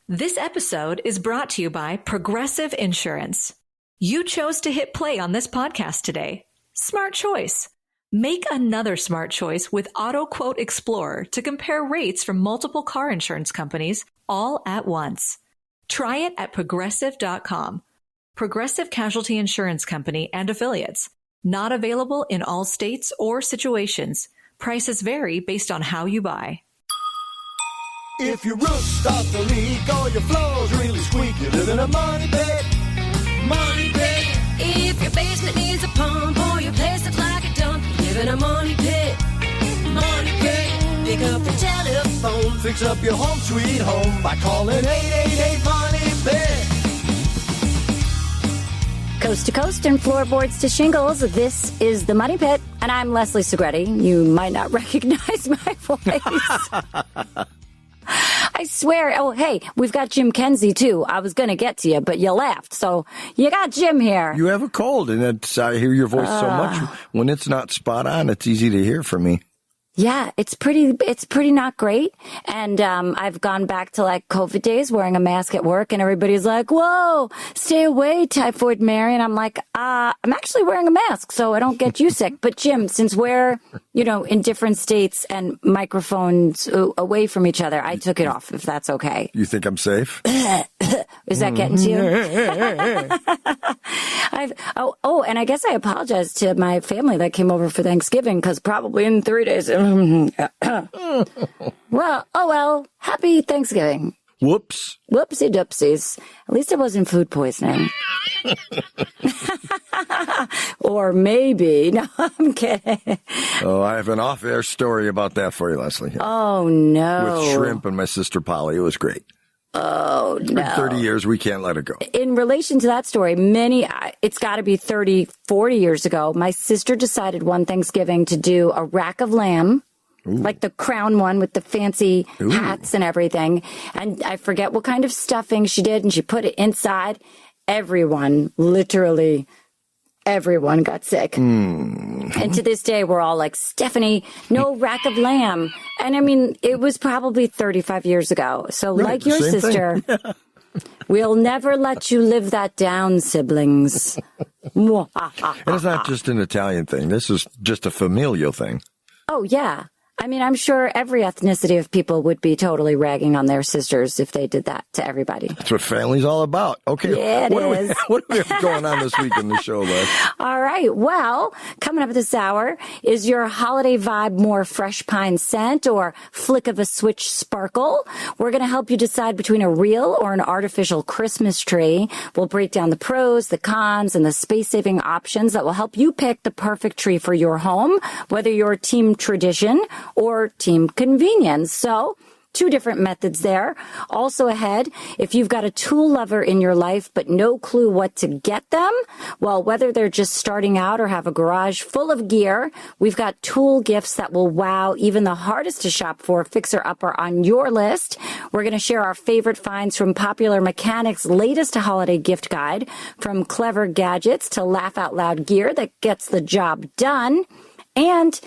This episode is brought to you by Progressive Insurance. You chose to hit play on this podcast today. Smart choice. Make another smart choice with Auto Quote Explorer to compare rates from multiple car insurance companies all at once. Try it at progressive.com. Progressive Casualty Insurance Company and Affiliates. Not available in all states or situations. Prices vary based on how you buy. If your roof starts to leak or your floor's really squeaky, you live in a money pit. Money pit. If your basement needs a pump or your place looks like a dump, you live in a money pit. Money pit. Pick up the telephone. Fix up your home sweet home by calling 888-MONEY-PIT. Coast to coast and floorboards to shingles, this is the Money Pit, and I'm Leslie Segretti. You might not recognize my voice. I swear. Oh, hey, we've got Jim Kenzie, too. I was going to get to you, but you laughed. So you got Jim here. You have a cold, and I hear your voice so much. When it's not spot on, it's easy to hear from me. Yeah, it's pretty not great. And I've gone back to like COVID days wearing a mask at work, and everybody's like, whoa, stay away, Typhoid Mary. And I'm like, I'm actually wearing a mask so I don't get you sick. But Jim, since we're, in different states and microphones away from each other, I took it off, if that's okay. You think I'm safe? Is that getting to you? And I guess I apologize to my family that came over for Thanksgiving, because probably in 3 days. Well, happy Thanksgiving. Whoops. Whoopsie doopsies. At least it wasn't food poisoning. Or maybe. No, I'm kidding. Oh, I have an off-air story about that for you, Leslie. Oh, no. With shrimp and my sister Polly. It was great. Oh, no. For 30 years, we can't let it go. In relation to that story, it's got to be 30, 40 years ago, my sister decided one Thanksgiving to do a rack of lamb, like the Crown one with the fancy hats and everything. And I forget what kind of stuffing she did, and she put it inside. Literally everyone got sick. And to this day, we're all like, Stephanie, no rack of lamb. And I mean, it was probably 35 years ago. So right, like your sister, we'll never let you live that down, siblings. And it's not just an Italian thing. This is just a familial thing. Oh, yeah. I mean, I'm sure every ethnicity of people would be totally ragging on their sisters if they did that to everybody. That's what family's all about. Okay. Yeah, it is. What do we have going on this week in the show, Les? All right. Well, coming up this hour, is your holiday vibe more fresh pine scent or flick of a switch sparkle? We're going to help you decide between a real or an artificial Christmas tree. We'll break down the pros, the cons, and the space-saving options that will help you pick the perfect tree for your home, whether you're team tradition or team convenience. So 2 different methods there. Also ahead, if you've got a tool lover in your life but no clue what to get them, well, whether they're just starting out or have a garage full of gear, we've got tool gifts that will wow even the hardest to shop for fixer-upper on your list. We're going to share our favorite finds from Popular Mechanic's latest holiday gift guide, from clever gadgets to laugh-out-loud gear that gets the job done. And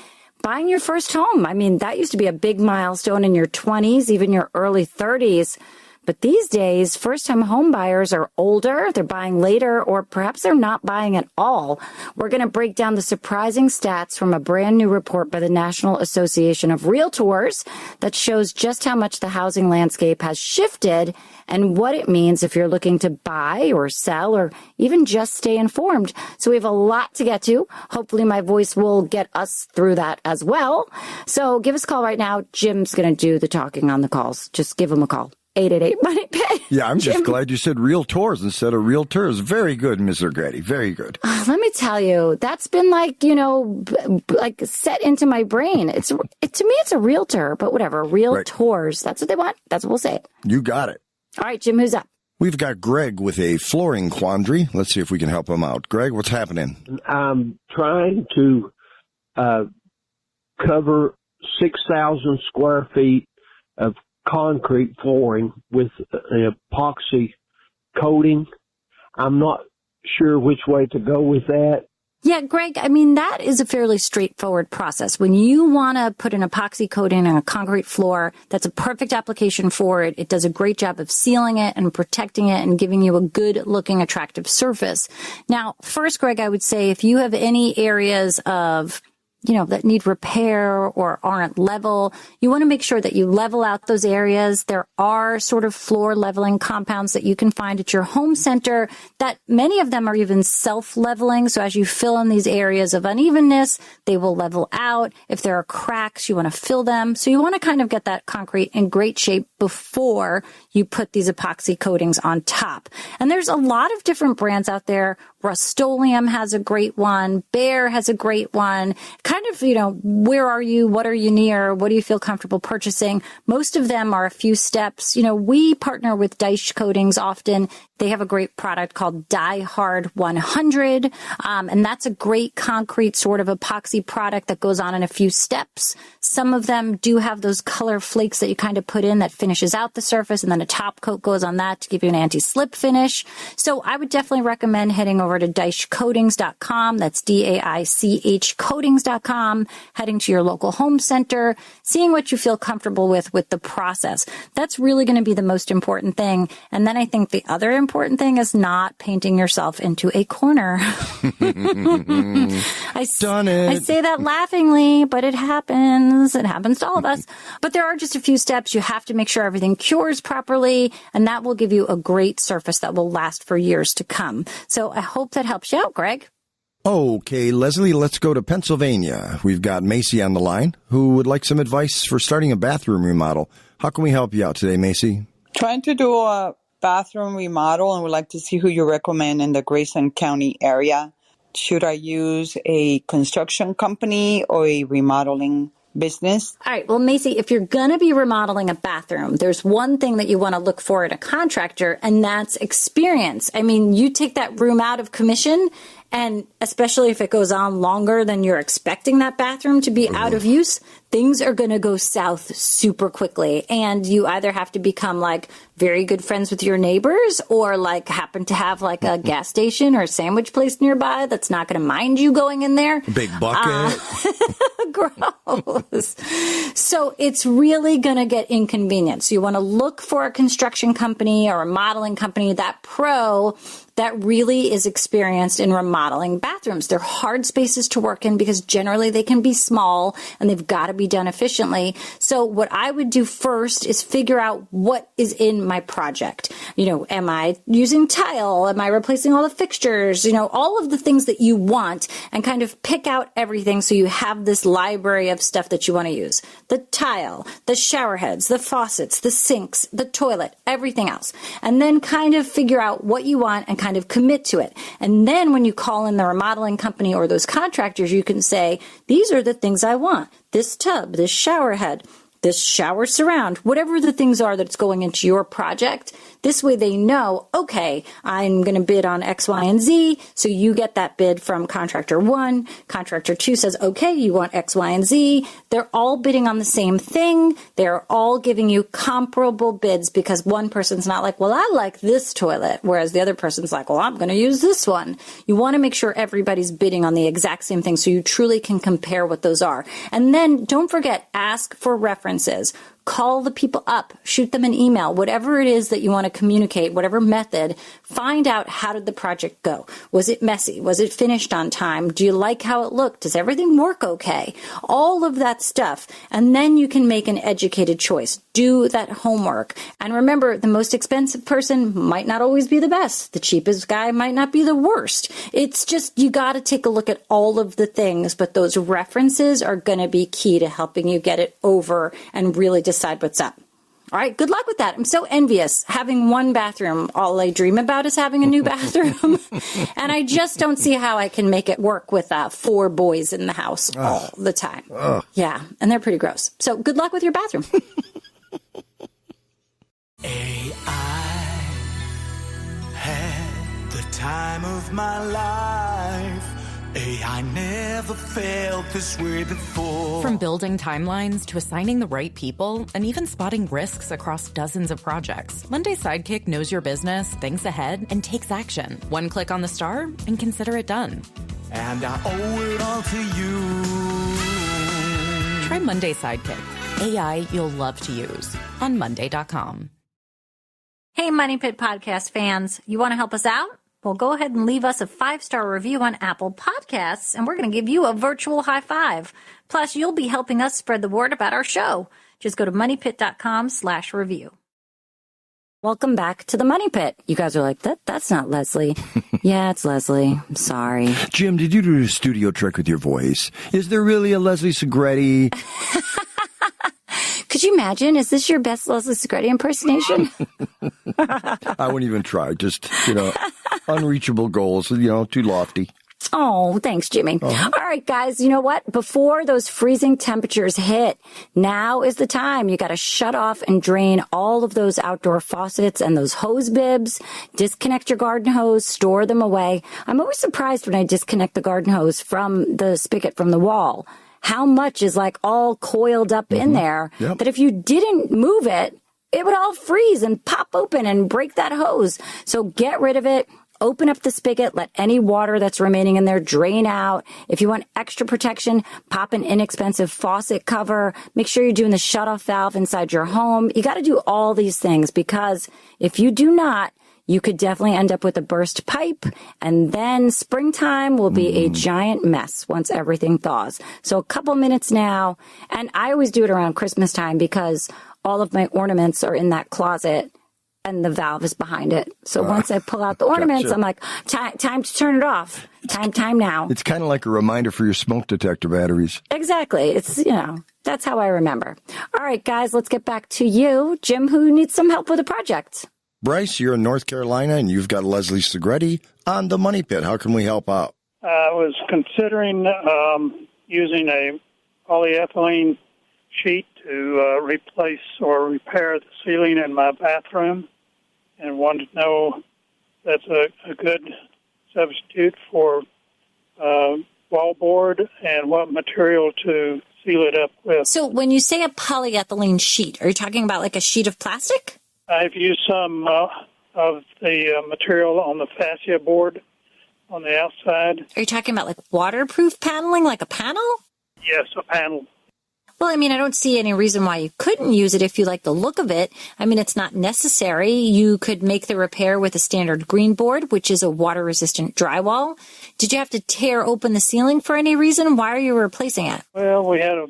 buying your first home. I mean, that used to be a big milestone in your 20s, even your early 30s. But these days, first-time home buyers are older, they're buying later, or perhaps they're not buying at all. We're going to break down the surprising stats from a brand new report by the National Association of Realtors that shows just how much the housing landscape has shifted and what it means if you're looking to buy or sell or even just stay informed. So we have a lot to get to. Hopefully my voice will get us through that as well. So give us a call right now. Jim's going to do the talking on the calls. Just give him a call. 888-MONEY-PIT. Yeah, I'm just glad you said realtors instead of realtors. Very good, Ms. O'Grady. Very good. Let me tell you, that's been like, like set into my brain. To me, it's a realtor, but whatever. Realtors. Right. That's what they want. That's what we'll say. You got it. All right, Jim, who's up? We've got Greg with a flooring quandary. Let's see if we can help him out. Greg, what's happening? I'm trying to cover 6,000 square feet of concrete flooring with an epoxy coating. I'm not sure which way to go with that. Yeah, Greg, I mean, that is a fairly straightforward process. When you want to put an epoxy coating on a concrete floor, that's a perfect application for it. It does a great job of sealing it and protecting it and giving you a good-looking, attractive surface. Now, first, Greg, I would say if you have any areas of that need repair or aren't level, you want to make sure that you level out those areas. There are sort of floor leveling compounds that you can find at your home center that many of them are even self-leveling. So as you fill in these areas of unevenness, they will level out. If there are cracks, you want to fill them. So you want to kind of get that concrete in great shape before you put these epoxy coatings on top. And there's a lot of different brands out there. Rust-Oleum has a great one. Behr has a great one. Kind of, where are you? What are you near? What do you feel comfortable purchasing? Most of them are a few steps. We partner with Daish Coatings often. They have a great product called Die Hard 100, and that's a great concrete sort of epoxy product that goes on in a few steps. Some of them do have those color flakes that you kind of put in that finishes out the surface, and then a top coat goes on that to give you an anti-slip finish. So I would definitely recommend heading over to daishcoatings.com. That's DAICH coatings.com, heading to your local home center, seeing what you feel comfortable with the process. That's really going to be the most important thing. And then I think the other important thing is not painting yourself into a corner. Done it. I say that laughingly, but it happens. It happens to all of us. But there are just a few steps. You have to make sure everything cures properly, and that will give you a great surface that will last for years to come. So I hope that helps you out, Greg. Okay, Leslie, let's go to Pennsylvania. We've got Macy on the line who would like some advice for starting a bathroom remodel. How can we help you out today, Macy? Trying to do a bathroom remodel and would like to see who you recommend in the Grayson County area. Should I use a construction company or a remodeling business? All right. Well, Macy, if you're going to be remodeling a bathroom, there's one thing that you want to look for in a contractor, and that's experience. I mean, you take that room out of commission, and especially if it goes on longer than you're expecting that bathroom to be out of use, things are going to go south super quickly. And you either have to become like very good friends with your neighbors or like happen to have like a gas station or a sandwich place nearby that's not going to mind you going in there. Big bucket. Gross. So it's really going to get inconvenient. So you want to look for a construction company or a modeling company, that pro that really is experienced in remodeling bathrooms. They're hard spaces to work in because generally they can be small and they've got to be done efficiently. So what I would do first is figure out what is in my project. Am I using tile? Am I replacing all the fixtures? All of the things that you want, and kind of pick out everything so you have this library of stuff that you want to use. The tile, the shower heads, the faucets, the sinks, the toilet, everything else. And then kind of figure out what you want and kind of commit to it. And then when you call in the remodeling company or those contractors, you can say, these are the things I want. This tub, this shower head, this shower surround, whatever the things are that's going into your project. This way they know, okay, I'm going to bid on X, Y, and Z. So you get that bid from contractor 1. Contractor 2 says, okay, you want X, Y, and Z. They're all bidding on the same thing. They're all giving you comparable bids because one person's not like, well, I like this toilet, whereas the other person's like, well, I'm going to use this one. You want to make sure everybody's bidding on the exact same thing so you truly can compare what those are. And then don't forget, ask for references. Call the people up, shoot them an email, whatever it is that you want to communicate, whatever method, find out how did the project go. Was it messy? Was it finished on time? Do you like how it looked? Does everything work okay? All of that stuff. And then you can make an educated choice. Do that homework. And remember, the most expensive person might not always be the best. The cheapest guy might not be the worst. It's just, you got to take a look at all of the things, but those references are going to be key to helping you get it over and really decide what's up. All right, good luck with that. I'm so envious. Having one bathroom, all I dream about is having a new bathroom. And I just don't see how I can make it work with 4 boys in the house all the time. Yeah, and they're pretty gross. So good luck with your bathroom. I had the time of my life. I never felt this way before. From building timelines to assigning the right people and even spotting risks across dozens of projects, Monday Sidekick knows your business, thinks ahead, and takes action. One click on the star and consider it done. and I owe it all to you. Try Monday Sidekick, AI you'll love to use on Monday.com. Hey, Money Pit Podcast fans, you want to help us out? Well, go ahead and leave us a 5-star review on Apple Podcasts, and we're going to give you a virtual high five. Plus, you'll be helping us spread the word about our show. Just go to moneypit.com/review. Welcome back to the Money Pit. You guys are like, that's not Leslie. Yeah, it's Leslie. I'm sorry. Jim, did you do a studio trick with your voice? Is there really a Leslie Segretti? Could you imagine? Is this your best Leslie Segretti impersonation? I wouldn't even try. Just, unreachable goals, too lofty. Oh, thanks, Jimmy. Uh-huh. All right, guys, you know what? Before those freezing temperatures hit, now is the time. You got to shut off and drain all of those outdoor faucets and those hose bibs. Disconnect your garden hose, store them away. I'm always surprised when I disconnect the garden hose from the spigot from the wall. How much is like all coiled up in there that if you didn't move it, it would all freeze and pop open and break that hose. So get rid of it. Open up the spigot, let any water that's remaining in there drain out. If you want extra protection, pop an inexpensive faucet cover. Make sure you're doing the shutoff valve inside your home. You got to do all these things because if you do not, you could definitely end up with a burst pipe, and then springtime will be a giant mess once everything thaws. So a couple minutes now, and I always do it around Christmas time because all of my ornaments are in that closet and the valve is behind it. So once I pull out the ornaments, Gotcha. I'm like, time to turn it off. Time now. It's kind of like a reminder for your smoke detector batteries. Exactly. It's, that's how I remember. All right, guys, let's get back to you. Jim, who needs some help with a project? Bryce, you're in North Carolina, and you've got Leslie Segretti on the Money Pit. How can we help out? I was considering using a polyethylene sheet to replace or repair the ceiling in my bathroom, and wanted to know if that's a good substitute for wallboard and what material to seal it up with. So when you say a polyethylene sheet, are you talking about like a sheet of plastic? I've used some of the material on the fascia board on the outside. Are you talking about like waterproof paneling, like a panel? Yes, a panel. Well, I mean, I don't see any reason why you couldn't use it if you like the look of it. I mean, it's not necessary. You could make the repair with a standard green board, which is a water-resistant drywall. Did you have to tear open the ceiling for any reason? Why are you replacing it? Well, we had a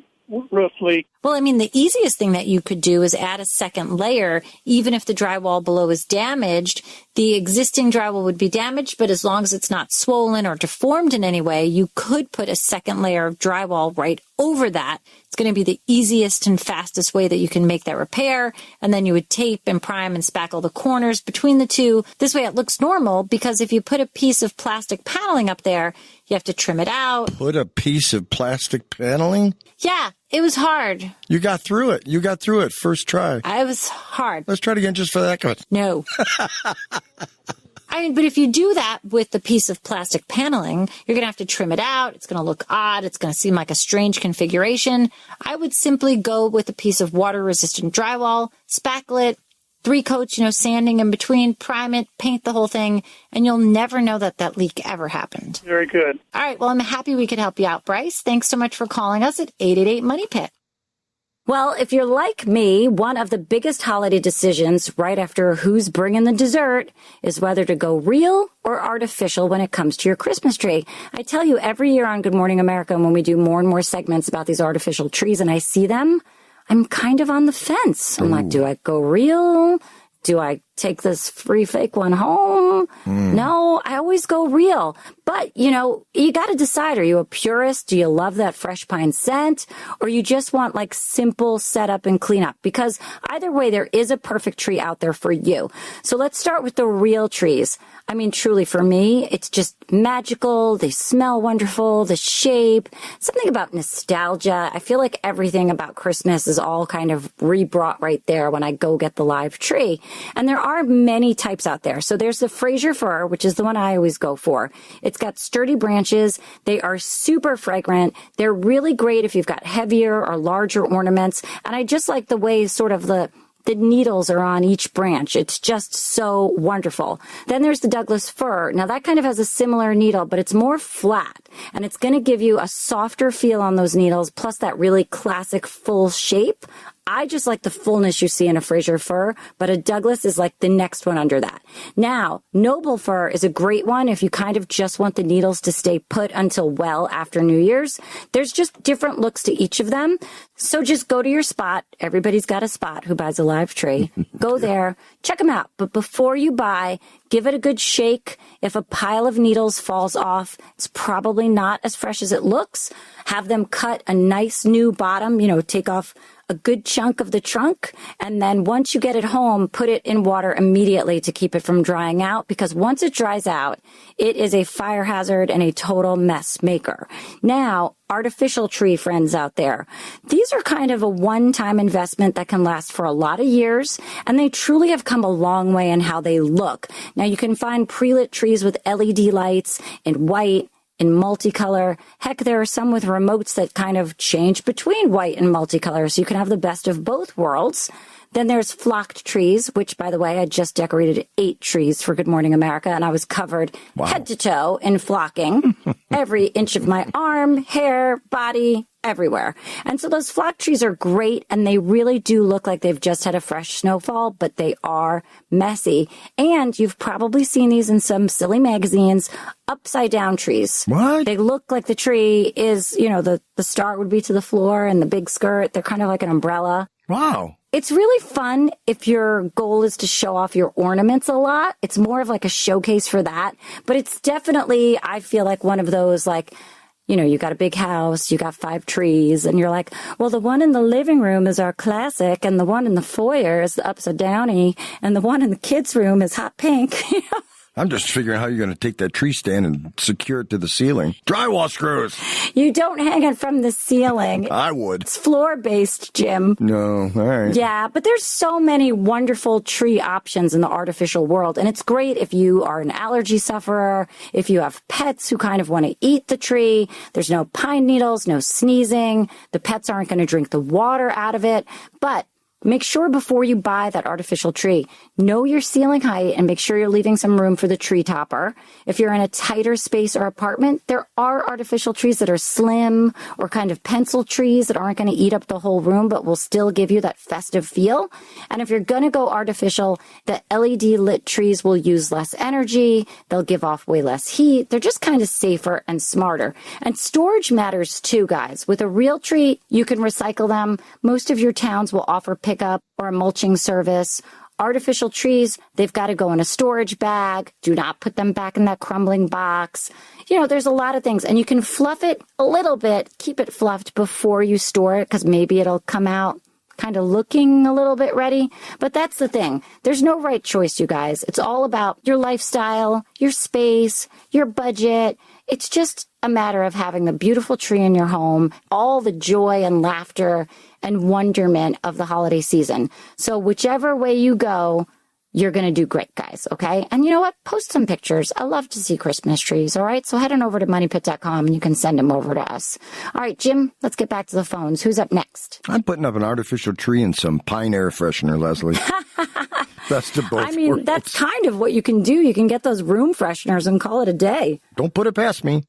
roof leak. Well, I mean, the easiest thing that you could do is add a second layer. Even if the drywall below is damaged, the existing drywall would be damaged, but as long as it's not swollen or deformed in any way, you could put a second layer of drywall right over that. It's going to be the easiest and fastest way that you can make that repair. And then you would tape and prime and spackle the corners between the two. This way it looks normal, because if you put a piece of plastic paneling up there, you have to trim it out. Put a piece of plastic paneling? Yeah, it was hard. You got through it. You got through it. First try. I was hard. Let's try it again just for the heck of it. No. I mean, but if you do that with the piece of plastic paneling, you're going to have to trim it out. It's going to look odd. It's going to seem like a strange configuration. I would simply go with a piece of water-resistant drywall, spackle it, 3 coats, sanding in between, prime it, paint the whole thing, and you'll never know that leak ever happened. Very good. All right. Well, I'm happy we could help you out, Bryce. Thanks so much for calling us at 888-MONEY-PIT. Well, if you're like me, one of the biggest holiday decisions right after who's bringing the dessert is whether to go real or artificial when it comes to your Christmas tree. I tell you every year on Good Morning America, when we do more and more segments about these artificial trees and I see them, I'm kind of on the fence. I'm like, do I go real? Do I take this free fake one home? No, I always go real. But, you got to decide. Are you a purist? Do you love that fresh pine scent? Or you just want like simple setup and cleanup? Because either way, there is a perfect tree out there for you. So let's start with the real trees. I mean, truly for me, it's just magical. They smell wonderful. The shape, something about nostalgia. I feel like everything about Christmas is all kind of rebrought right there when I go get the live tree. And there are many types out there. So there's the Fraser fir, which is the one I always go for. It's got sturdy branches. They are super fragrant. They're really great if you've got heavier or larger ornaments. And I just like the way sort of the the needles are on each branch. It's just so wonderful. Then there's the Douglas fir. Now that kind of has a similar needle, but it's more flat, and it's going to give you a softer feel on those needles, plus that really classic full shape. I just like the fullness you see in a Fraser fir, but a Douglas is like the next one under that. Now, noble fir is a great one if you kind of just want the needles to stay put until well after New Year's. There's just different looks to each of them. So just go to your spot. Everybody's got a spot who buys a live tree. Go there, check them out. But before you buy, give it a good shake. If a pile of needles falls off, it's probably not as fresh as it looks. Have them cut a nice new bottom, take off a good chunk of the trunk, and then once you get it home, put it in water immediately to keep it from drying out, because once it dries out, it is a fire hazard and a total mess maker. Now, artificial tree friends out there, these are kind of a one-time investment that can last for a lot of years, and they truly have come a long way in how they look. Now, you can find pre-lit trees with LED lights in white, in multicolor. Heck, there are some with remotes that kind of change between white and multicolor, so you can have the best of both worlds. Then there's flocked trees, which, by the way, I just decorated 8 trees for Good Morning America, and I was covered head to toe in flocking. Every inch of my arm, hair, body, everywhere. And so those flock trees are great, and they really do look like they've just had a fresh snowfall, but they are messy. And you've probably seen these in some silly magazines, upside down trees. What? They look like the tree is, the star would be to the floor and the big skirt. They're kind of like an umbrella. Wow. It's really fun if your goal is to show off your ornaments a lot. It's more of like a showcase for that. But it's definitely, I feel like one of those you got a big house, you got 5 trees, and you're like, well, the one in the living room is our classic, and the one in the foyer is the upside downy, and the one in the kids' room is hot pink. I'm just figuring how you're going to take that tree stand and secure it to the ceiling. Drywall screws. You don't hang it from the ceiling. I would. It's floor-based, Jim. No, all right. Yeah, but there's so many wonderful tree options in the artificial world, and it's great if you are an allergy sufferer, if you have pets who kind of want to eat the tree. There's no pine needles, no sneezing. The pets aren't going to drink the water out of it, but make sure before you buy that artificial tree, know your ceiling height and make sure you're leaving some room for the tree topper. If you're in a tighter space or apartment, there are artificial trees that are slim or kind of pencil trees that aren't going to eat up the whole room, but will still give you that festive feel. And if you're going to go artificial, the LED lit trees will use less energy. They'll give off way less heat. They're just kind of safer and smarter. And storage matters too, guys. With a real tree, you can recycle them. Most of your towns will offer pickup or a mulching service. Artificial trees, they've got to go in a storage bag. Do not put them back in that crumbling box. There's a lot of things. And you can fluff it a little bit. Keep it fluffed before you store it, because maybe it'll come out kind of looking a little bit ready. But that's the thing. There's no right choice, you guys. It's all about your lifestyle, your space, your budget. It's just a matter of having the beautiful tree in your home, all the joy and laughter and wonderment of the holiday season. So whichever way you go, you're going to do great, guys, okay? And you know what? Post some pictures. I love to see Christmas trees, all right? So head on over to moneypit.com and you can send them over to us. All right, Jim, let's get back to the phones. Who's up next? I'm putting up an artificial tree and some pine air freshener, Leslie. Best of both worlds. That's kind of what you can do. You can get those room fresheners and call it a day. Don't put it past me.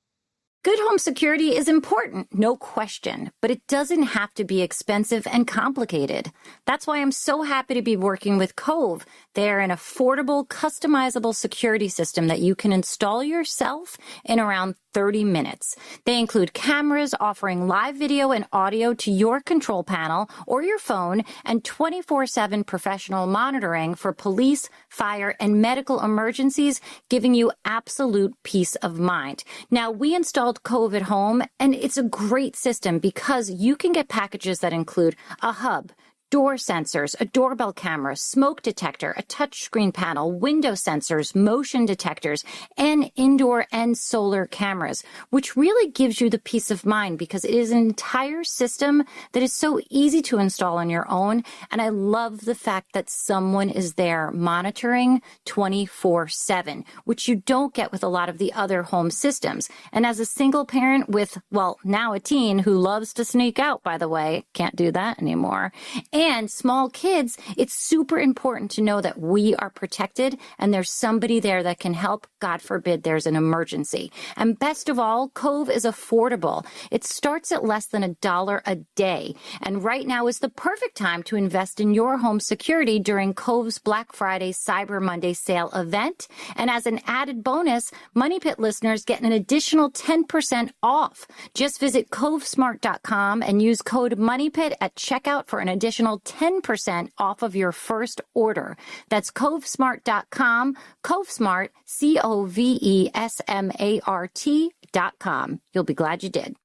Good home security is important, no question, but it doesn't have to be expensive and complicated. That's why I'm so happy to be working with Cove. They're an affordable, customizable security system that you can install yourself in around 30 minutes. They include cameras offering live video and audio to your control panel or your phone, and 24/7 professional monitoring for police, fire, and medical emergencies, giving you absolute peace of mind. Now, we installed Cove at home, and it's a great system because you can get packages that include a hub, door sensors, a doorbell camera, smoke detector, a touchscreen panel, window sensors, motion detectors, and indoor and solar cameras, which really gives you the peace of mind because it is an entire system that is so easy to install on your own. And I love the fact that someone is there monitoring 24/7, which you don't get with a lot of the other home systems. And as a single parent with, well, now a teen who loves to sneak out, by the way, can't do that anymore, And small kids, it's super important to know that we are protected and there's somebody there that can help. God forbid there's an emergency. And best of all, Cove is affordable. It starts at less than $1 a day. And right now is the perfect time to invest in your home security during Cove's Black Friday Cyber Monday sale event. And as an added bonus, Money Pit listeners get an additional 10% off. Just visit covesmart.com and use code MONEYPIT at checkout for an additional 10% off of your first order. That's covesmart.com, Covesmart, COVESMART.com. You'll be glad you did.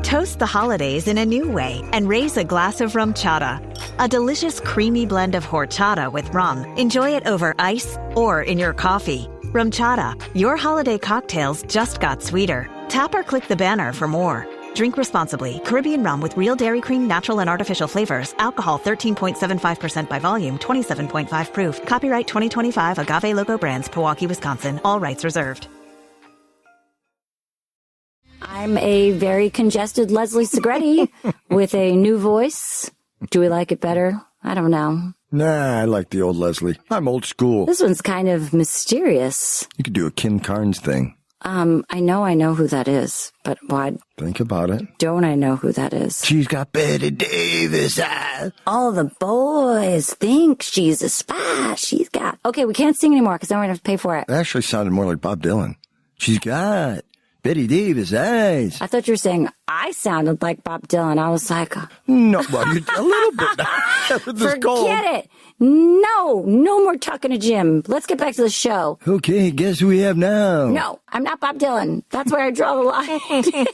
Toast the holidays in a new way and raise a glass of rum chata. A delicious creamy blend of horchata with rum. Enjoy it over ice or in your coffee. Rum chata, your holiday cocktails just got sweeter. Tap or click the banner for more. Drink responsibly. Caribbean rum with real dairy cream, natural and artificial flavors. Alcohol 13.75% by volume, 27.5 proof. Copyright 2025 Agave Logo Brands, Pewaukee, Wisconsin. All rights reserved. I'm a very congested Leslie Segretti with a new voice. Do we like it better? I don't know. Nah, I like the old Leslie. I'm old school. This one's kind of mysterious. You could do a Kim Carnes thing. I know who that is, but why? Think about it. Don't I know who that is? She's got Betty Davis eyes. All the boys think she's a spy. She's got... Okay, we can't sing anymore because then we're going to have to pay for it. It actually sounded more like Bob Dylan. She's got Betty Davis eyes. I thought you were saying I sounded like Bob Dylan. I was like... No, well, a little bit. Forget it. No more talking to Jim. Let's get back to the show. Okay, guess who we have now? No, I'm not Bob Dylan. That's where I draw the line.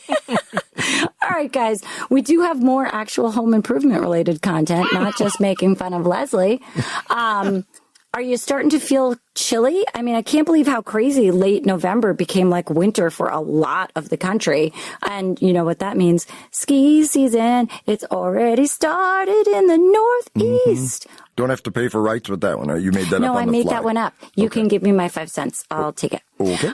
All right, guys. We do have more actual home improvement related content, not just making fun of Leslie. Are you starting to feel chilly? I mean, I can't believe how crazy late November became like winter for a lot of the country. And you know what that means? Ski season. It's already started in the Northeast. Mm-hmm. Don't have to pay for rights with that one. You made that up on the fly. No, I made that one up. You can give me my 5 cents. I'll take it. Okay.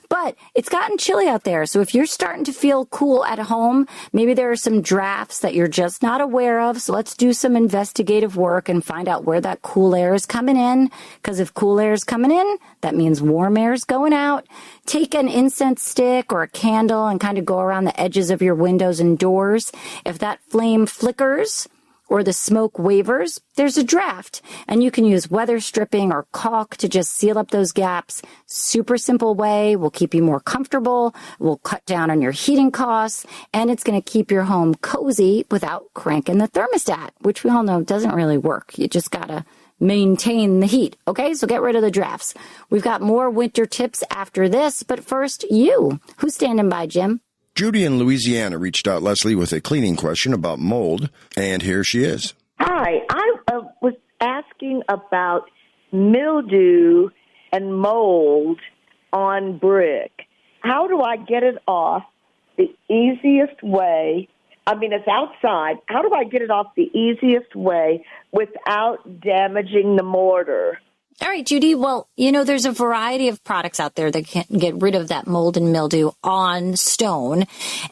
But it's gotten chilly out there. So if you're starting to feel cool at home, maybe there are some drafts that you're just not aware of. So let's do some investigative work and find out where that cool air is coming in. Because if cool air is coming in, that means warm air is going out. Take an incense stick or a candle and kind of go around the edges of your windows and doors. If that flame flickers or the smoke wavers, there's a draft. And you can use weather stripping or caulk to just seal up those gaps. Super simple way. Will keep you more comfortable. Will cut down on your heating costs. And it's going to keep your home cozy without cranking the thermostat, which we all know doesn't really work. You just got to maintain the heat. Okay, so get rid of the drafts. We've got more winter tips after this. But first, you. Who's standing by, Jim? Judy in Louisiana reached out, Leslie, with a cleaning question about mold, and here she is. Hi, I was asking about mildew and mold on brick. How do I get it off the easiest way? I mean, it's outside. How do I get it off the easiest way without damaging the mortar? All right, Judy. Well, you know, there's a variety of products out there that can get rid of that mold and mildew on stone.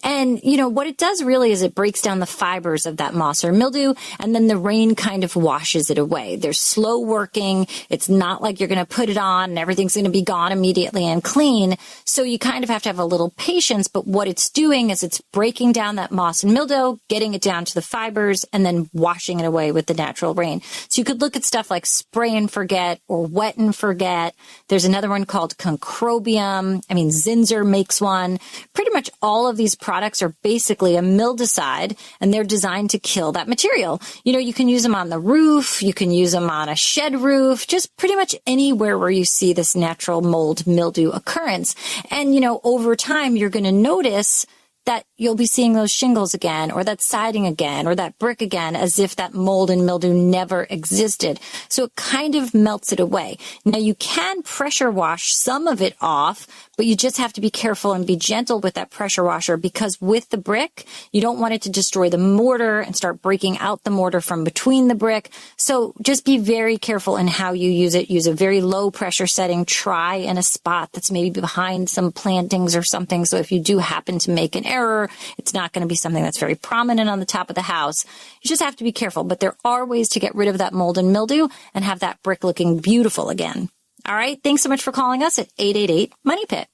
And, you know, what it does really is it breaks down the fibers of that moss or mildew, and then the rain kind of washes it away. They're slow working. It's not like you're going to put it on and everything's going to be gone immediately and clean. So you kind of have to have a little patience. But what it's doing is it's breaking down that moss and mildew, getting it down to the fibers, and then washing it away with the natural rain. So you could look at stuff like spray and forget or wet and forget. There's another one called Concrobium. I mean, Zinsser makes one. Pretty much all of these products are basically a mildewcide, and they're designed to kill that material. You know, you can use them on the roof. You can use them on a shed roof, just pretty much anywhere where you see this natural mold mildew occurrence. And, you know, over time, you're going to notice that you'll be seeing those shingles again, or that siding again, or that brick again, as if that mold and mildew never existed. So it kind of melts it away. Now, you can pressure wash some of it off, but you just have to be careful and be gentle with that pressure washer, because with the brick, you don't want it to destroy the mortar and start breaking out the mortar from between the brick. So just be very careful in how you use it. Use a very low pressure setting. Try in a spot that's maybe behind some plantings or something. So if you do happen to make an error, mirror. It's not going to be something that's very prominent on the top of the house. You just have to be careful. But there are ways to get rid of that mold and mildew and have that brick looking beautiful again. All right. Thanks so much for calling us at 888-MONEY-PIT.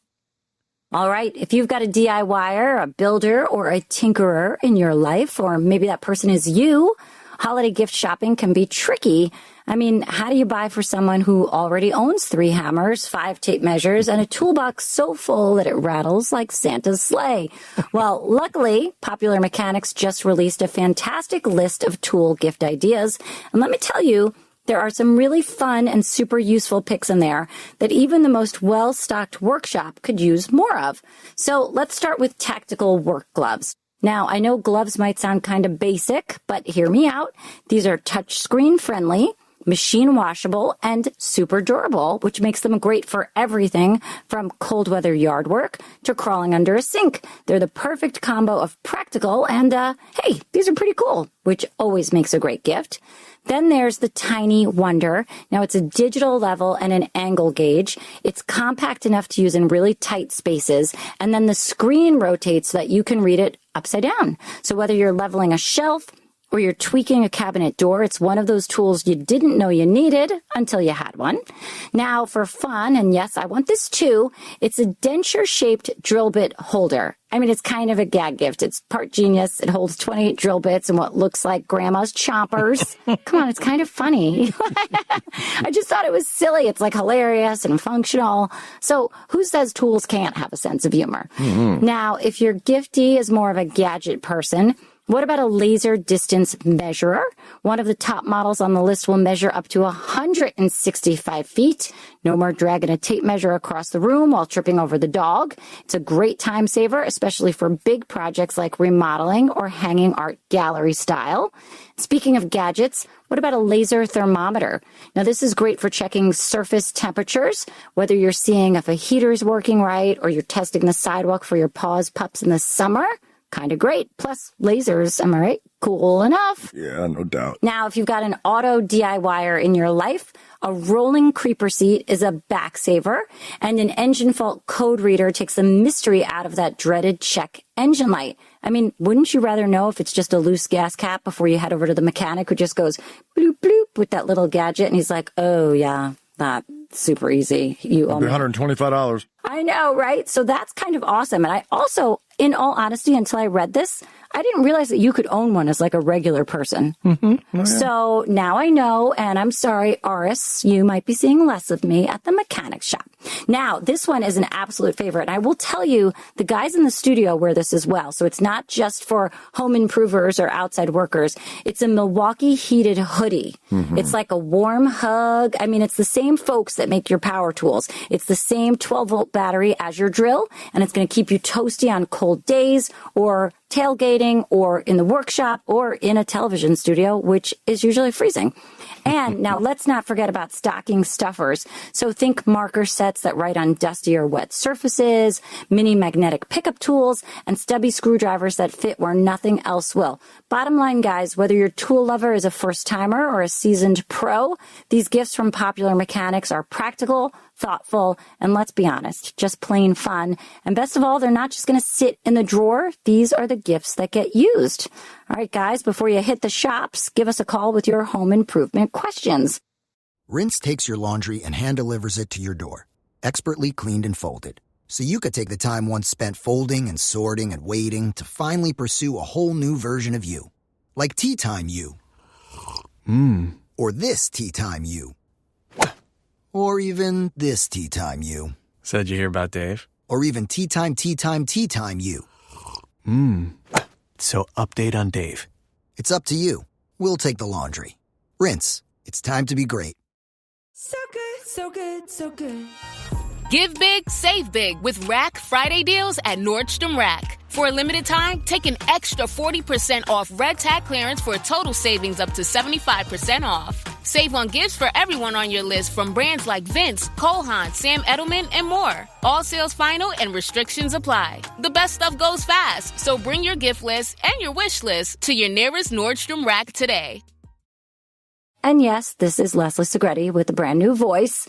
All right. If you've got a DIYer, a builder, or a tinkerer in your life, or maybe that person is you, holiday gift shopping can be tricky. I mean, how do you buy for someone who already owns 3 hammers, 5 tape measures, and a toolbox so full that it rattles like Santa's sleigh? Well, luckily, Popular Mechanics just released a fantastic list of tool gift ideas. And let me tell you, there are some really fun and super useful picks in there that even the most well-stocked workshop could use more of. So let's start with tactical work gloves. Now, I know gloves might sound kind of basic, but hear me out. These are touchscreen friendly, machine washable, and super durable, which makes them great for everything from cold weather yard work to crawling under a sink. They're the perfect combo of practical and, hey, these are pretty cool, which always makes a great gift. Then there's the Tiny Wonder. Now, it's a digital level and an angle gauge. It's compact enough to use in really tight spaces. And then the screen rotates so that you can read it upside down. So whether you're leveling a shelf or you're tweaking a cabinet door, it's one of those tools you didn't know you needed until you had one. Now, for fun, and yes, I want this too, it's a denture-shaped drill bit holder. I mean, it's kind of a gag gift. It's part genius. It holds 28 drill bits and what looks like grandma's chompers. Come on, it's kind of funny. I just thought it was silly. It's like hilarious and functional. So who says tools can't have a sense of humor? Mm-hmm. Now, if your giftee is more of a gadget person, what about a laser distance measurer? One of the top models on the list will measure up to 165 feet. No more dragging a tape measure across the room while tripping over the dog. It's a great time saver, especially for big projects like remodeling or hanging art gallery style. Speaking of gadgets, what about a laser thermometer? Now, this is great for checking surface temperatures, whether you're seeing if a heater's working right or you're testing the sidewalk for your paws pups in the summer. Kind of great. Plus, lasers, am I right? Cool enough. Yeah, no doubt. Now, if you've got an auto DIYer in your life, a rolling creeper seat is a back saver, and an engine fault code reader takes the mystery out of that dreaded check engine light. I mean, wouldn't you rather know if it's just a loose gas cap before you head over to the mechanic who just goes bloop, bloop with that little gadget, and he's like, oh, yeah, that super easy. You owe me $125. I know, right? So that's kind of awesome. And I also, in all honesty, until I read this, I didn't realize that you could own one as like a regular person. Mm-hmm. Oh, yeah. So now I know, and I'm sorry, Aris, you might be seeing less of me at the mechanic shop. Now, this one is an absolute favorite. And I will tell you, the guys in the studio wear this as well. So it's not just for home improvers or outside workers. It's a Milwaukee heated hoodie. Mm-hmm. It's like a warm hug. I mean, it's the same folks that make your power tools. It's the same 12-volt battery as your drill, and it's going to keep you toasty on cold days or tailgating or in the workshop or in a television studio, which is usually freezing. And now let's not forget about stocking stuffers. So think marker sets that write on dusty or wet surfaces, mini magnetic pickup tools, and stubby screwdrivers that fit where nothing else will. Bottom line, guys, whether your tool lover is a first timer or a seasoned pro, these gifts from Popular Mechanics are practical, thoughtful, and let's be honest, just plain fun. And best of all, they're not just going to sit in the drawer. These are the gifts that get used. All right, guys, before you hit the shops, give us a call with your home improvement questions. Rinse takes your laundry and hand delivers it to your door, expertly cleaned and folded. So you could take the time once spent folding and sorting and waiting to finally pursue a whole new version of you. Like Tea Time You. Or this Tea Time You. Or even this Tea Time You. Said you hear about Dave? Or even Tea Time You. So update on Dave. It's up to you. We'll take the laundry. Rinse. It's time to be great. So good, so good, so good. Give big, save big with Rack Friday deals at Nordstrom Rack. For a limited time, take an extra 40% off red tag clearance for a total savings up to 75% off. Save on gifts for everyone on your list from brands like Vince, Cole Haan, Sam Edelman, and more. All sales final and restrictions apply. The best stuff goes fast, so bring your gift list and your wish list to your nearest Nordstrom Rack today. And yes, this is Leslie Segretti with a brand new voice.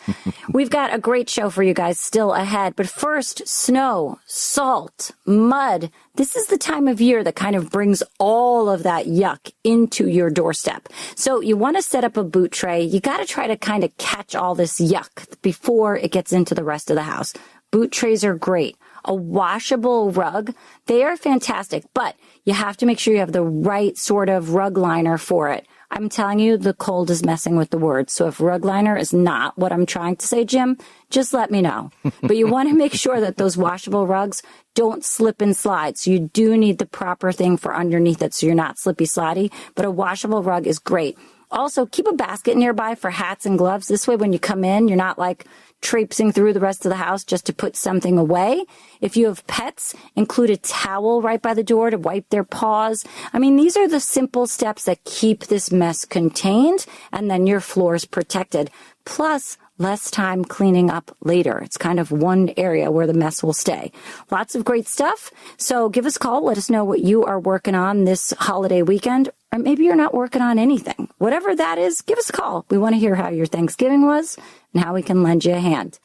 We've got a great show for you guys still ahead. But first, snow, salt, mud. This is the time of year that kind of brings all of that yuck into your doorstep. So you want to set up a boot tray. You got to try to kind of catch all this yuck before it gets into the rest of the house. Boot trays are great. A washable rug, they are fantastic, but you have to make sure you have the right sort of rug liner for it. I'm telling you, the cold is messing with the words. So if rug liner is not what I'm trying to say, Jim, just let me know. But you want to make sure that those washable rugs don't slip and slide. So you do need the proper thing for underneath it so you're not slippy slidey. But a washable rug is great. Also, keep a basket nearby for hats and gloves. This way, when you come in, you're not like traipsing through the rest of the house just to put something away. If you have pets, include a towel right by the door to wipe their paws. I mean, these are the simple steps that keep this mess contained, and then your floor's protected. Plus, less time cleaning up later. It's kind of one area where the mess will stay. Lots of great stuff. So give us a call. Let us know what you are working on this holiday weekend. Or maybe you're not working on anything. Whatever that is, give us a call. We want to hear how your Thanksgiving was and how we can lend you a hand.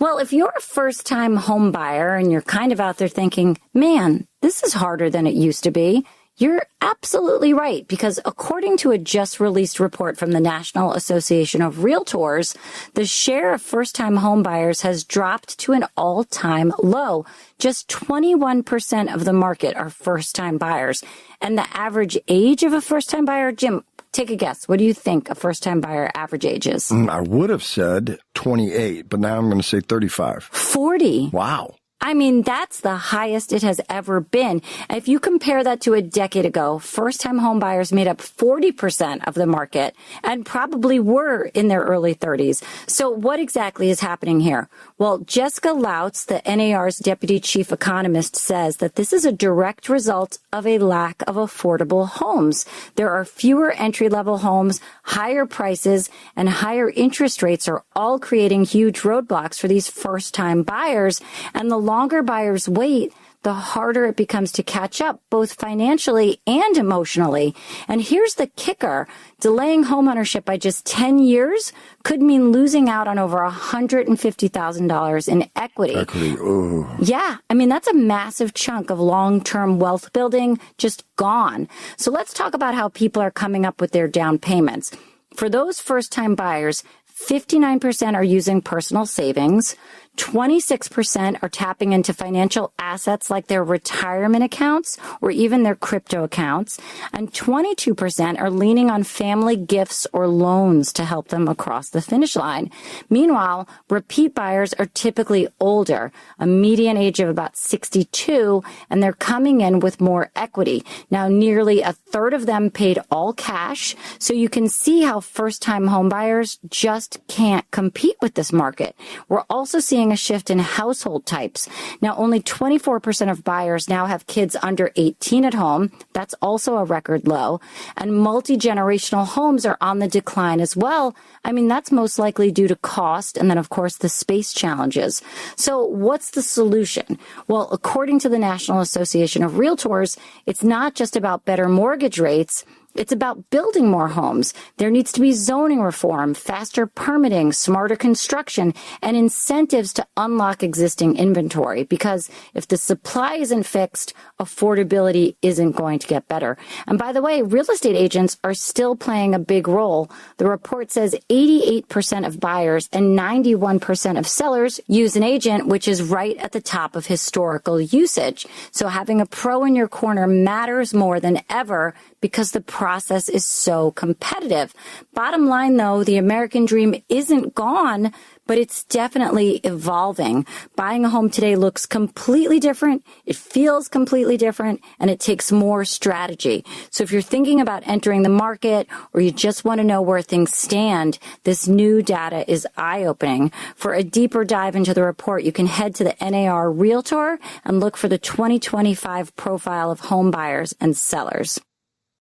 Well, if you're a first-time home buyer and you're kind of out there thinking, man, this is harder than it used to be, you're absolutely right, because according to a just-released report from the National Association of Realtors, the share of first-time home buyers has dropped to an all-time low. Just 21% of the market are first-time buyers. And the average age of a first-time buyer, Jim, take a guess. What do you think a first-time buyer average age is? I would have said 28, but now I'm going to say 35. 40. Wow. I mean, that's the highest it has ever been. If you compare that to a decade ago, first-time home buyers made up 40% of the market and probably were in their early 30s. So what exactly is happening here? Well, Jessica Lautz, the NAR's deputy chief economist, says that this is a direct result of a lack of affordable homes. There are fewer entry-level homes, higher prices, and higher interest rates are all creating huge roadblocks for these first-time buyers. And the longer buyers wait, the harder it becomes to catch up, both financially and emotionally. And here's the kicker. Delaying homeownership by just 10 years could mean losing out on over $150,000 in equity. Ooh. Yeah, I mean, that's a massive chunk of long-term wealth building just gone. So let's talk about how people are coming up with their down payments. For those first-time buyers, 59% are using personal savings. 26% are tapping into financial assets like their retirement accounts or even their crypto accounts. And 22% are leaning on family gifts or loans to help them across the finish line. Meanwhile, repeat buyers are typically older, a median age of about 62, and they're coming in with more equity. Now, nearly a third of them paid all cash, so you can see how first-time home buyers just can't compete with this market. We're also seeing a shift in household types. Now, only 24% of buyers now have kids under 18 at home. That's also a record low. And multi-generational homes are on the decline as well. I mean, that's most likely due to cost and then, of course, the space challenges. So what's the solution? Well, according to the National Association of Realtors, it's not just about better mortgage rates. It's about building more homes. There needs to be zoning reform, faster permitting, smarter construction, and incentives to unlock existing inventory. Because if the supply isn't fixed, affordability isn't going to get better. And by the way, real estate agents are still playing a big role. The report says 88% of buyers and 91% of sellers use an agent, which is right at the top of historical usage. So having a pro in your corner matters more than ever because the process is so competitive. Bottom line, though, the American dream isn't gone, but it's definitely evolving. Buying a home today looks completely different, it feels completely different, and it takes more strategy. So if you're thinking about entering the market or you just want to know where things stand, this new data is eye-opening. For a deeper dive into the report, you can head to the NAR Realtor and look for the 2025 profile of home buyers and sellers.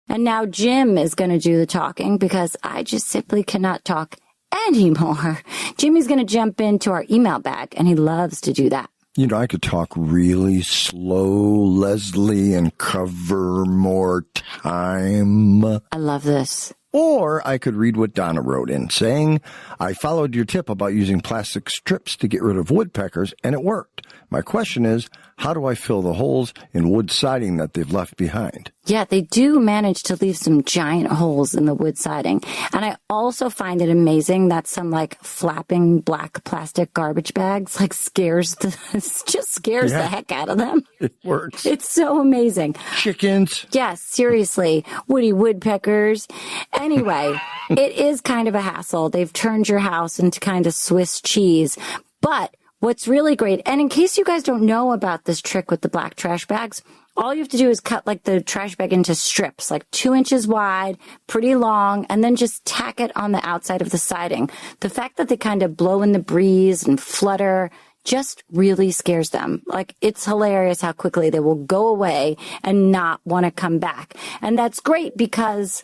And now Jim is going to do the talking because I just simply cannot talk anymore. Jimmy's going to jump into our email bag, and he loves to do that. You know, I could talk really slow, Leslie, and cover more time. I love this. Or I could read what Donna wrote in, saying, I followed your tip about using plastic strips to get rid of woodpeckers, and it worked. My question is, how do I fill the holes in wood siding that they've left behind? Yeah, they do manage to leave some giant holes in the wood siding. And I also find it amazing that some flapping black plastic garbage bags scares the heck out of them. It works. It's so amazing. Chickens. Yes, seriously. Woody woodpeckers. Anyway, it is kind of a hassle. They've turned your house into kind of Swiss cheese. But what's really great, and in case you guys don't know about this trick with the black trash bags, all you have to do is cut the trash bag into strips, 2 inches wide, pretty long, and then just tack it on the outside of the siding. The fact that they kind of blow in the breeze and flutter just really scares them. It's hilarious how quickly they will go away and not want to come back. And that's great because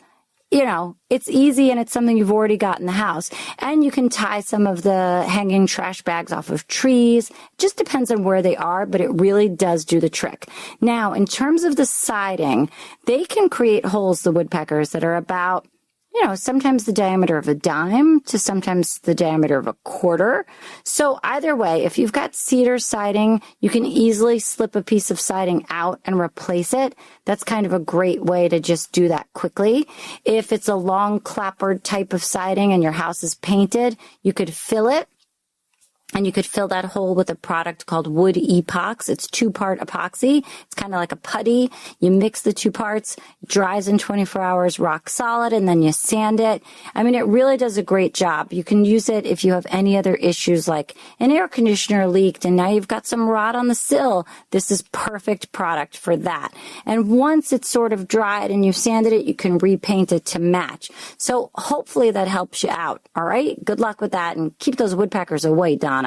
it's easy and it's something you've already got in the house. And you can tie some of the hanging trash bags off of trees. It just depends on where they are, but it really does do the trick. Now, in terms of the siding, they can create holes, the woodpeckers, that are about sometimes the diameter of a dime to sometimes the diameter of a quarter. So either way, if you've got cedar siding, you can easily slip a piece of siding out and replace it. That's kind of a great way to just do that quickly. If it's a long clapboard type of siding and your house is painted, you could fill it. And you could fill that hole with a product called Wood Epox. It's 2-part epoxy. It's kind of like a putty. You mix the 2 parts, dries in 24 hours, rock solid, and then you sand it. I mean, it really does a great job. You can use it if you have any other issues like an air conditioner leaked and now you've got some rot on the sill. This is perfect product for that. And once it's sort of dried and you've sanded it, you can repaint it to match. So hopefully that helps you out. All right? Good luck with that and keep those woodpeckers away, Don.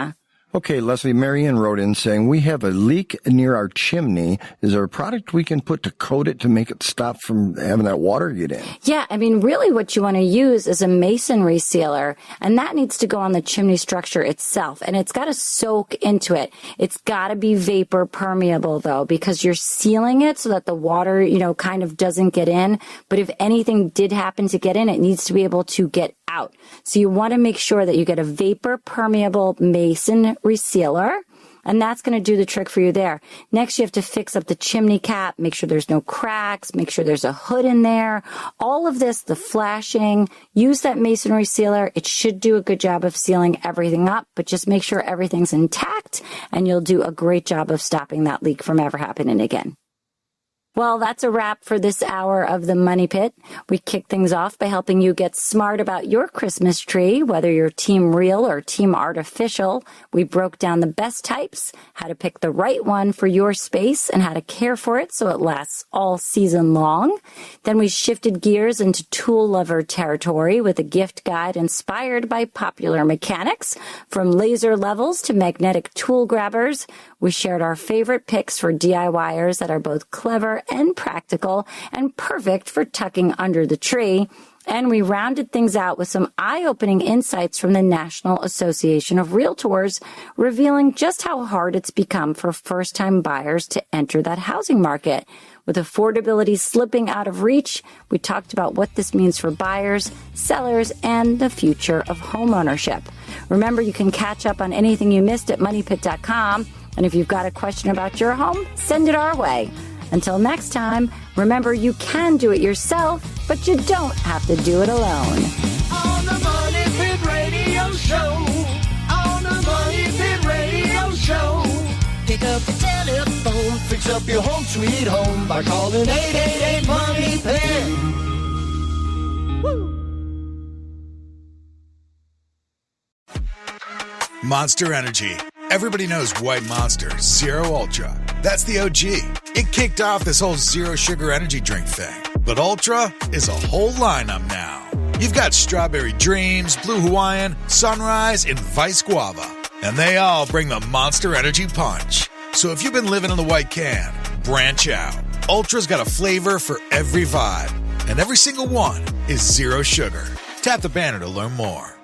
Okay, Leslie, Marianne wrote in saying, we have a leak near our chimney. Is there a product we can put to coat it to make it stop from having that water get in? Yeah, I mean, really what you want to use is a masonry sealer, and that needs to go on the chimney structure itself, and it's got to soak into it. It's got to be vapor permeable, though, because you're sealing it so that the water, kind of doesn't get in. But if anything did happen to get in, it needs to be able to get out. So you want to make sure that you get a vapor permeable mason resealer, and that's going to do the trick for you there. Next, you have to fix up the chimney cap, make sure there's no cracks, make sure there's a hood in there. All of this, the flashing, use that masonry sealer. It should do a good job of sealing everything up, but just make sure everything's intact, and you'll do a great job of stopping that leak from ever happening again. Well, that's a wrap for this hour of the Money Pit. We kick things off by helping you get smart about your Christmas tree, whether you're team real or team artificial. We broke down the best types, how to pick the right one for your space, and how to care for it so it lasts all season long. Then we shifted gears into tool lover territory with a gift guide inspired by popular mechanics, from laser levels to magnetic tool grabbers. We shared our favorite picks for DIYers that are both clever and practical and perfect for tucking under the tree. And we rounded things out with some eye-opening insights from the National Association of Realtors, revealing just how hard it's become for first-time buyers to enter that housing market. With affordability slipping out of reach, we talked about what this means for buyers, sellers, and the future of homeownership. Remember, you can catch up on anything you missed at moneypit.com. And if you've got a question about your home, send it our way. Until next time, remember you can do it yourself, but you don't have to do it alone. On the Money Pit Radio Show. On the Money Pit Radio Show. Pick up the telephone. Fix up your home sweet home by calling 888-MONEY-PIT. Monster Energy. Everybody knows White Monster Zero Ultra. That's the OG. It kicked off this whole zero sugar energy drink thing. But Ultra is a whole lineup now. You've got Strawberry Dreams, Blue Hawaiian, Sunrise, and Vice Guava. And they all bring the Monster Energy punch. So if you've been living in the white can, branch out. Ultra's got a flavor for every vibe. And every single one is zero sugar. Tap the banner to learn more.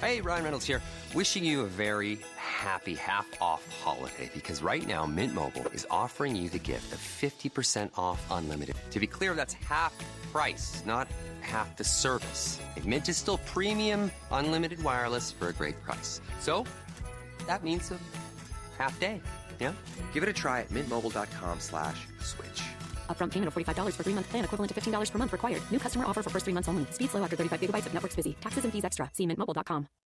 Hey, Ryan Reynolds here. Wishing you a very happy half-off holiday because right now Mint Mobile is offering you the gift of 50% off unlimited. To be clear, that's half price, not half the service. And Mint is still premium unlimited wireless for a great price. So that means a half day. Yeah? Give it a try at mintmobile.com/switch. Upfront payment of $45 for 3-month plan, equivalent to $15 per month required. New customer offer for first 3 months only. Speeds low after 35 gigabytes if network's busy. Taxes and fees extra. See mintmobile.com.